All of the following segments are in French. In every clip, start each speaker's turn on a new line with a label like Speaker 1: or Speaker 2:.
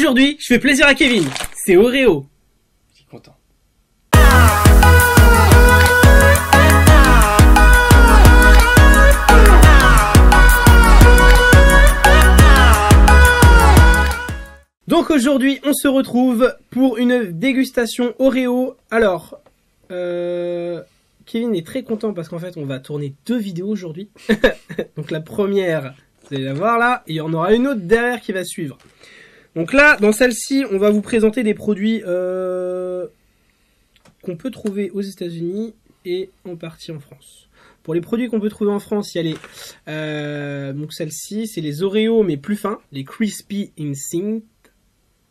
Speaker 1: Aujourd'hui, je fais plaisir à Kevin. C'est Oreo.
Speaker 2: Je suis content.
Speaker 1: Donc aujourd'hui, on se retrouve pour une dégustation Oreo. Alors, Kevin est très content parce qu'en fait, on va tourner 2 vidéos aujourd'hui. Donc la première, vous allez la voir là, et il y en aura une autre derrière qui va suivre. Donc là, dans celle-ci, on va vous présenter des produits qu'on peut trouver aux États-Unis et en partie en France. Pour les produits qu'on peut trouver en France, il y a les... donc celle-ci, c'est les Oreo mais plus fins, les Crispy Instinct.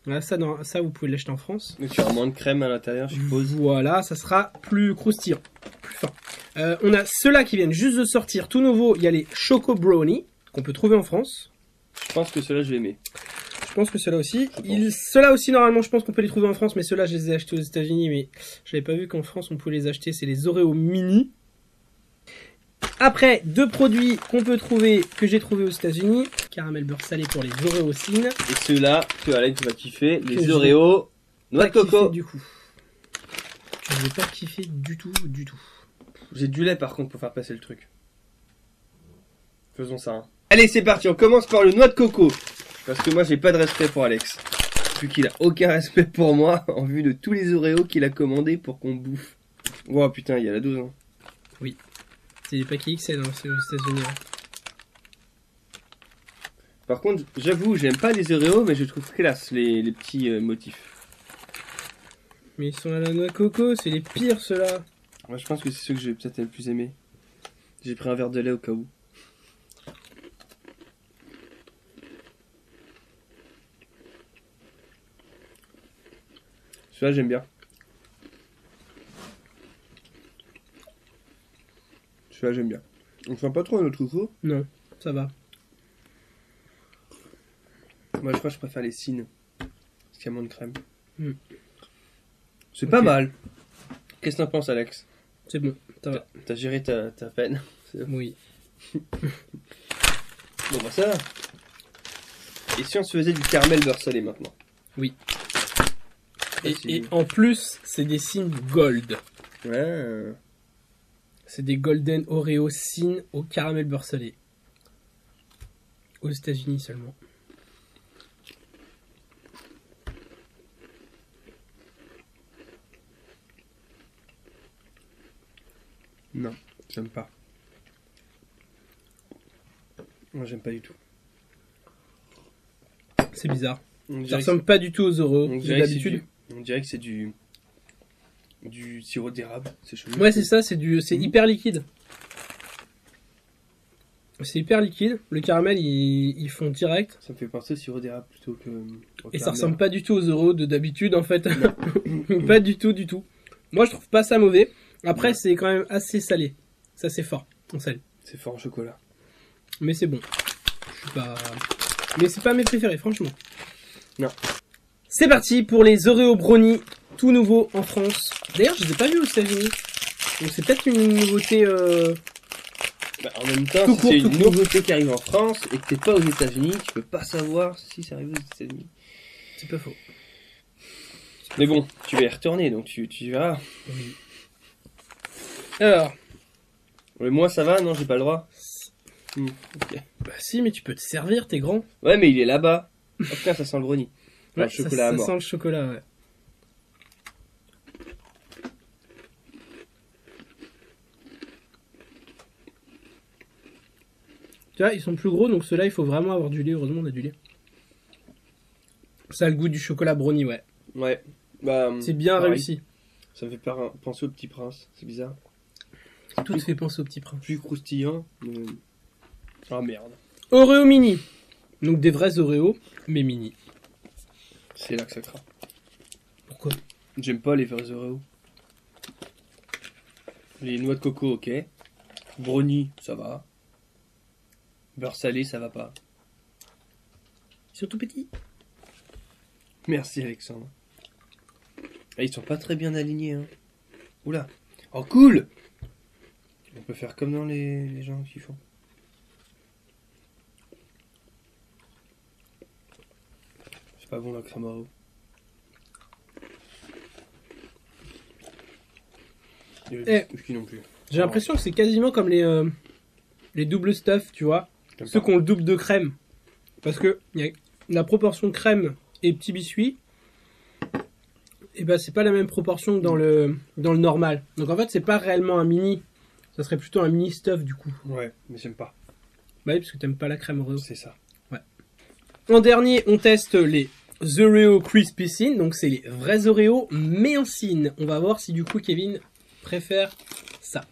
Speaker 1: Voilà, ça, vous pouvez l'acheter en France.
Speaker 2: Mais tu as moins de crème à l'intérieur, je suppose.
Speaker 1: Voilà, ça sera plus croustillant, plus fin. On a ceux-là qui viennent juste de sortir, tout nouveau. Il y a les Choco Brownie, qu'on peut trouver en France.
Speaker 2: Je pense que ceux-là, je vais aimer.
Speaker 1: Je pense que ceux-là aussi. Ceux-là aussi, normalement, je pense qu'on peut les trouver en France, mais ceux-là, je les ai achetés aux États-Unis, mais je n'avais pas vu qu'en France, on pouvait les acheter. C'est les Oreo Mini. Après, 2 produits qu'on peut trouver, que j'ai trouvé aux États-Unis. Caramel beurre salé pour les Oreo Sin.
Speaker 2: Et ceux-là, que Alex va kiffer, les Oreo noix de coco.
Speaker 1: Du coup. Je n'ai pas kiffé du tout, du tout.
Speaker 2: J'ai du lait par contre pour faire passer le truc. Faisons ça. Hein. Allez, c'est parti, on commence par le noix de coco. Parce que moi, j'ai pas de respect pour Alex. Vu qu'il a aucun respect pour moi, en vue de tous les Oreos qu'il a commandés pour qu'on bouffe. Wow, putain, il y a la dose. Hein.
Speaker 1: Oui. C'est des paquets XL, hein, c'est aux États-Unis. Hein.
Speaker 2: Par contre, j'avoue, j'aime pas les Oreos, mais je trouve classe les petits motifs.
Speaker 1: Mais ils sont à la noix de coco, c'est les pires ceux-là.
Speaker 2: Moi, je pense que c'est ceux que j'ai peut-être le plus aimé. J'ai pris un verre de lait au cas où. Celui-là, j'aime bien. Celui-là, j'aime bien. On sent pas trop notre coco?
Speaker 1: Non, ça va.
Speaker 2: Moi, je crois que je préfère les Sin. Parce qu'il y a moins de crème. C'est
Speaker 1: Ok.
Speaker 2: pas mal. Qu'est-ce que t'en penses, Alex?
Speaker 1: C'est bon, ça va.
Speaker 2: T'as géré ta peine.
Speaker 1: Oui.
Speaker 2: Bon, bah ça va. Et si on se faisait du caramel beurre salé maintenant?
Speaker 1: Oui.
Speaker 2: Ah,
Speaker 1: Et en plus, c'est des Sin Gold.
Speaker 2: Ouais.
Speaker 1: C'est des Golden Oreo Sin au caramel beurre salé. Aux États-Unis seulement.
Speaker 2: Non, j'aime pas. Moi, j'aime pas du tout.
Speaker 1: C'est bizarre.
Speaker 2: On
Speaker 1: Ça
Speaker 2: dirait,
Speaker 1: ressemble pas du tout aux Oreos
Speaker 2: on
Speaker 1: de
Speaker 2: dirait que c'est
Speaker 1: d'habitude.
Speaker 2: on dirait que c'est du sirop d'érable. C'est chelou.
Speaker 1: Ouais, c'est ça, c'est hyper liquide. C'est hyper liquide. Le caramel, ils font direct.
Speaker 2: Ça me fait penser au sirop d'érable plutôt que au
Speaker 1: Et ça
Speaker 2: caramel.
Speaker 1: ressemble pas du tout aux Oreos de d'habitude en fait. Pas du tout, du tout. Moi, je trouve pas ça mauvais. Après,
Speaker 2: Ouais.
Speaker 1: c'est quand même assez salé. Ça, c'est fort en sel.
Speaker 2: C'est fort en chocolat.
Speaker 1: Mais c'est bon. Je suis pas... Mais c'est pas mes préférés, franchement.
Speaker 2: Non.
Speaker 1: C'est parti pour les Oreo Brownie, tout nouveau en France. D'ailleurs, je les ai pas vus aux États-Unis. Donc c'est peut-être une nouveauté...
Speaker 2: Bah, en même temps,
Speaker 1: Tout
Speaker 2: si
Speaker 1: court,
Speaker 2: c'est
Speaker 1: tout
Speaker 2: une
Speaker 1: court.
Speaker 2: nouveauté qui arrive en France et que t'es pas aux États-Unis, tu peux pas savoir si ça arrive aux États-Unis.
Speaker 1: C'est pas faux.
Speaker 2: Mais bon, tu vas y retourner, donc tu verras.
Speaker 1: Oui. Alors,
Speaker 2: Mais moi, ça va, non, j'ai pas le droit. Ok.
Speaker 1: bah si, mais tu peux te servir, t'es grand.
Speaker 2: Ouais, mais il est là-bas. Oh putain, ça sent le brownie.
Speaker 1: Ouais,
Speaker 2: le chocolat à
Speaker 1: ça
Speaker 2: mort.
Speaker 1: sent le chocolat, ouais. Tu vois, ils sont plus gros, donc ceux-là, il faut vraiment avoir du lait. Heureusement, on a du lait. Ça a le goût du chocolat brownie, ouais.
Speaker 2: Ouais. Bah,
Speaker 1: C'est bien
Speaker 2: pareil.
Speaker 1: réussi.
Speaker 2: Ça me fait penser au Petit Prince. C'est bizarre.
Speaker 1: Tout te fait penser au petit prince.
Speaker 2: Plus croustillant. Mais... Ah merde.
Speaker 1: Oreo mini. Donc des vrais Oreo, mais mini.
Speaker 2: C'est là que ça craint.
Speaker 1: Pourquoi?
Speaker 2: J'aime pas les vrais Oreos. Les noix de coco, ok. Brownie, ça va. Beurre salé, ça va pas.
Speaker 1: Ils sont tout petits.
Speaker 2: Merci Alexandre. Ah, ils sont pas très bien alignés, hein. Oula. Oh cool. On peut faire comme dans les gens qui font. C'est pas bon la crème Oreo. Et les biscuits non plus.
Speaker 1: J'ai l'impression que c'est quasiment comme les double stuff, tu vois. Ceux qui ont le double de crème. Parce que y a la proportion crème et petits biscuits, et ben c'est pas la même proportion que dans le normal. Donc en fait c'est pas réellement un mini. Ça serait plutôt un mini stuff du coup.
Speaker 2: Ouais, mais j'aime pas.
Speaker 1: Bah oui, parce que t'aimes pas la crème Oreo.
Speaker 2: C'est ça.
Speaker 1: Ouais. En dernier, on teste les Oreo Crispy Thin. Donc c'est les vrais Oreo, mais en thin. On va voir si du coup Kevin préfère ça.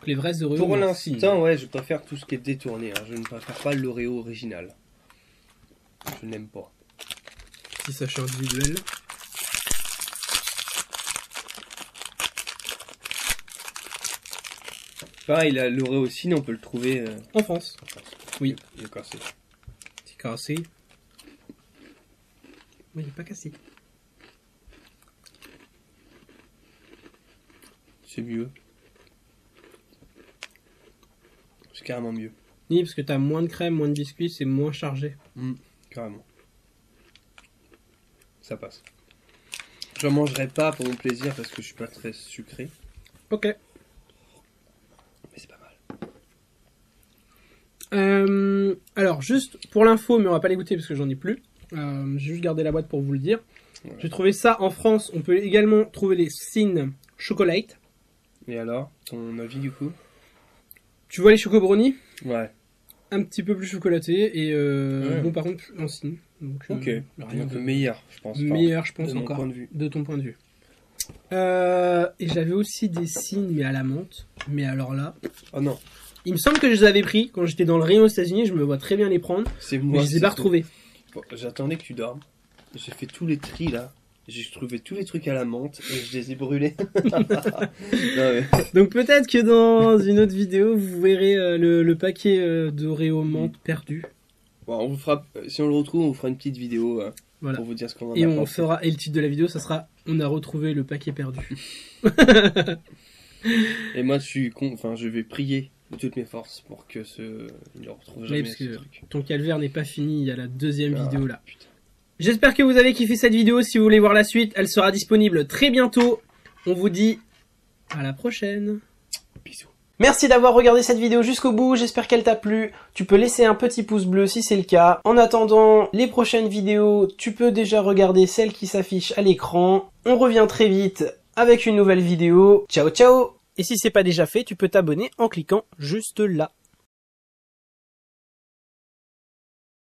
Speaker 1: Les vrais Oreo.
Speaker 2: Pour l'instant, ouais, je préfère tout ce qui est détourné. Hein. Je ne préfère pas l'Oreo original. Je n'aime pas.
Speaker 1: Petit sachet individuel.
Speaker 2: Pareil, l'Oreo aussi, on peut le trouver
Speaker 1: En France. Oui.
Speaker 2: Il est cassé.
Speaker 1: C'est cassé. Mais il n'est pas cassé.
Speaker 2: C'est mieux. C'est carrément mieux.
Speaker 1: Oui, parce que t'as moins de crème, moins de biscuits, c'est moins chargé.
Speaker 2: Carrément. Ça passe. Je mangerai pas pour mon plaisir parce que je suis pas très sucré.
Speaker 1: Ok.
Speaker 2: Mais c'est pas mal.
Speaker 1: Alors, juste pour l'info, mais on va pas les goûter parce que j'en ai plus. J'ai juste gardé la boîte pour vous le dire. Ouais. J'ai trouvé ça en France. On peut également trouver les Thin Chocolate.
Speaker 2: Et alors, ton avis du coup?
Speaker 1: Tu vois les Choco Brownie?
Speaker 2: Ouais.
Speaker 1: Un petit peu plus chocolaté et bon par contre en Thin. Donc,
Speaker 2: ok. Donc meilleur, je pense.
Speaker 1: Meilleur, je pense
Speaker 2: de
Speaker 1: encore.
Speaker 2: Point de vue.
Speaker 1: De ton point de vue. Et j'avais aussi des Thin mais à la menthe. Mais alors là.
Speaker 2: Oh non.
Speaker 1: Il me semble que je les avais pris quand j'étais dans le rayon aux États-Unis. Je me vois très bien les prendre.
Speaker 2: C'est moi.
Speaker 1: Mais je les ai pas retrouvés.
Speaker 2: Bon, j'attendais que tu dormes. J'ai fait tous les tris là. J'ai trouvé tous les trucs à la menthe et je les ai brûlés. Non, mais...
Speaker 1: Donc peut-être que dans une autre vidéo, vous verrez le paquet d'Oreo menthe perdu.
Speaker 2: Bon, on vous fera, si on le retrouve, on vous fera une petite vidéo
Speaker 1: voilà.
Speaker 2: pour vous dire ce qu'on en a
Speaker 1: et on
Speaker 2: pensé.
Speaker 1: fera et le titre de la vidéo, ça sera « On a retrouvé le paquet perdu ».
Speaker 2: Et moi, je vais prier de toutes mes forces pour que il ne retrouve jamais
Speaker 1: parce
Speaker 2: ce
Speaker 1: que
Speaker 2: truc.
Speaker 1: Ton calvaire n'est pas fini, il y a la deuxième vidéo là.
Speaker 2: Putain.
Speaker 1: J'espère que vous avez kiffé cette vidéo. Si vous voulez voir la suite, elle sera disponible très bientôt. On vous dit à la prochaine.
Speaker 2: Bisous.
Speaker 1: Merci d'avoir regardé cette vidéo jusqu'au bout, j'espère qu'elle t'a plu. Tu peux laisser un petit pouce bleu si c'est le cas. En attendant les prochaines vidéos, tu peux déjà regarder celle qui s'affiche à l'écran. On revient très vite avec une nouvelle vidéo. Ciao ciao! Et si c'est pas déjà fait, tu peux t'abonner en cliquant juste là.